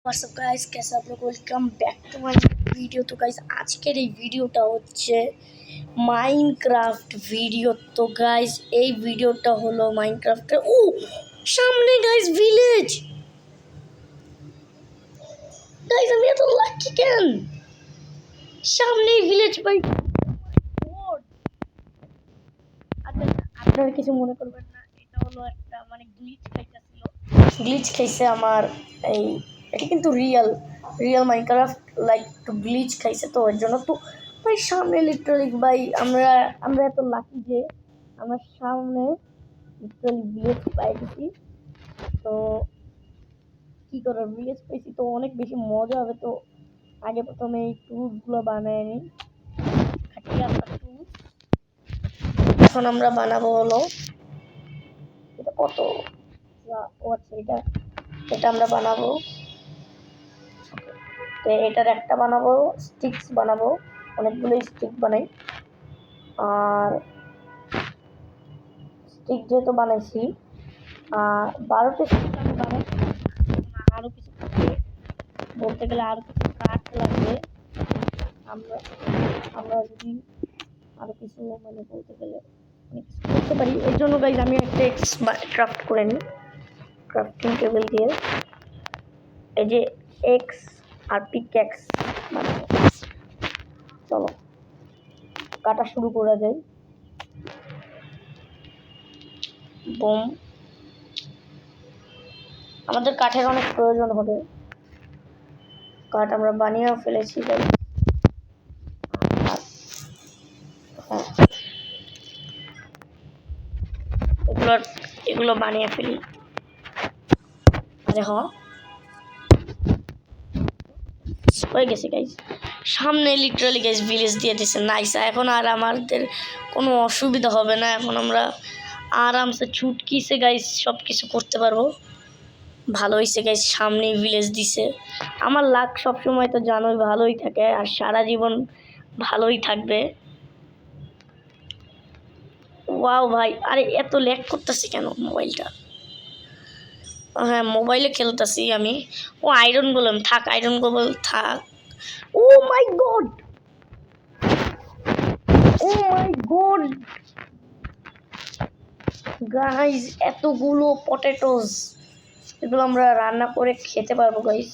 WhatsApp guys, कैसे आप लोग। Welcome back to my video. तो गाइस আজকের এই ভিডিওটা হচ্ছে মাইনক্রাফট ভিডিও। তো গাইস এই ভিডিওটা হলো মাইনক্রাফটের সামনে গাইস ভিলেজ। গাইস আমি এত লাকি কেন? সামনে ভিলেজ ভাই। আপনারা কিছু মনে করবেন না, এটা হলো একটা মানে গ্লিচ খাইছে আমার এই। এটা কিন্তু রিয়েল মাইনক্রাফট লাইক একটু গ্লিচ খাইছে, তো ওর জন্য তো ভাই সামনে লিটারালি ভাই আমরা এত লাকি যে আমার সামনে লিটারালি ভিলেজ পাই গেছি। তো কি করার, ভিলেজ পেয়েছি তো অনেক বেশি মজা হবে। তো আগে প্রথমে এই টুলসগুলো বানায় নিই। এখন আমরা বানাবো হলো এটা কত, আচ্ছা এটা আমরা বানাবো। তো এটার একটা বানাবো, স্টিক্স বানাবো, অনেকগুলো স্টিক বানাই। আর স্টিক যেহেতু বানাইছি 12টা স্টিক আমি বানাই। আরও কিছু বলতে গেলে আরও কিছু কাঠ লাগবে। আমরা যদি আরও কিছু মানে বলতে গেলে অনেক কিছু করতে পারি। এর জন্য গাইজ আমি একটা ক্রাফট করে নিই ক্রাফটিং টেবিল দিয়ে। এই যে এক্স আর পিক্যাক্স বানাবো। চলো কাটা শুরু করা যায়। বোম, আমাদের কাঠের অনেক প্রয়োজন হবে। কাঠ আমরা বানিয়েও ফেলেছি তাই। এগুলো বানিয়ে ফেলি। আরে হয়ে গেছে গাইজ। সামনে লিটারালি গাইজ ভিলেজ দিয়ে দিচ্ছে নাইস। এখন আর আমাদের কোনো অসুবিধা হবে না। এখন আমরা আরামসে ছুটকিসে গাইজ সব কিছু করতে পারবো। ভালো হয়েছে গাইজ, সামনেই ভিলেজ দিছে। আমার লাক সবসময় তো জানোই ভালোই থাকে, আর সারা জীবন ভালোই থাকবে। ওয়াও ভাই, আরে এত ল্যাগ করতেছি কেন মোবাইলটা? হ্যাঁ মোবাইলে খেলতেছি আমি। আয়রন গোলেম থাক, আয়রন গোলেম থাক। ও মাই গড গাইজ, এতগুলো পটেটোস, এগুলো আমরা রান্না করে খেতে পারবো গাইজ।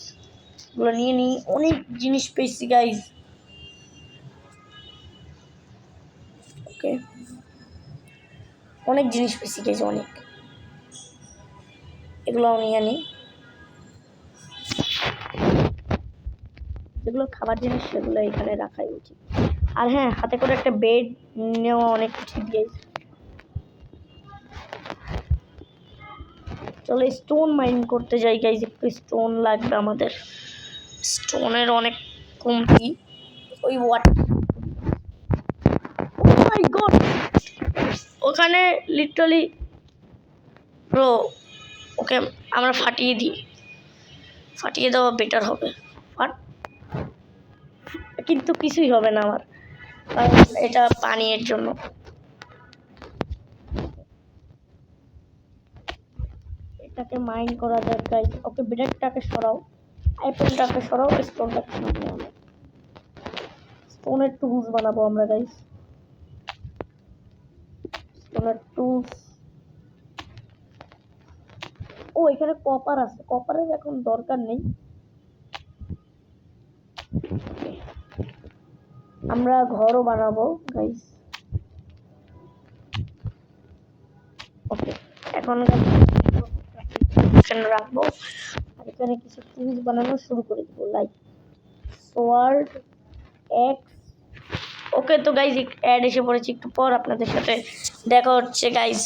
এগুলো নিয়ে নিই, অনেক জিনিস পেয়েছি গাইজ। ওকে, অনেক জিনিস পেয়েছি গাইজ, অনেক। এগুলো নিয়ে নিই, যেগুলো খাবার জিনিস সেগুলো এখানে রাখাই উচিত। আর হ্যাঁ, হাতে করে একটা বেড নেওয়া অনেক উচিত গাইজ। চলো স্টোন মাইন করতে যাই গাইজ। একটু স্টোন লাগবে আমাদের, স্টোনের অনেক কমতি। ওই মাই গড, ওখানে লিটারালি ব্রো, ওকে আমরা ফাটিয়ে দেওয়া বেটার হবে। কিন্তু কিছুই হবে না আমার, কারণ এটা পানির জন্য। এটাকে মাইন করা যায় গাইজ। ওকে ব্রেডটাকে সরাও, অ্যাপেলটাকে সরাও, স্টোনটাকে সামনে আনো। স্টোনের টুলস বানাবো আমরা গাইজ। স্টোনের টুলস। এখানে কপার আছে, কপারের এখন দরকার নেই। আমরা ঘরও বানাবো গাইজ। ওকে, এখন রাখবো। আর এখানে কিছু টুলস বানানো শুরু করে দেবো, লাইক সোয়ার্ড, এক্স। ওকে তো গাইজ অ্যাড এসে পড়েছি, একটু পর আপনাদের সাথে দেখা হচ্ছে গাইজ।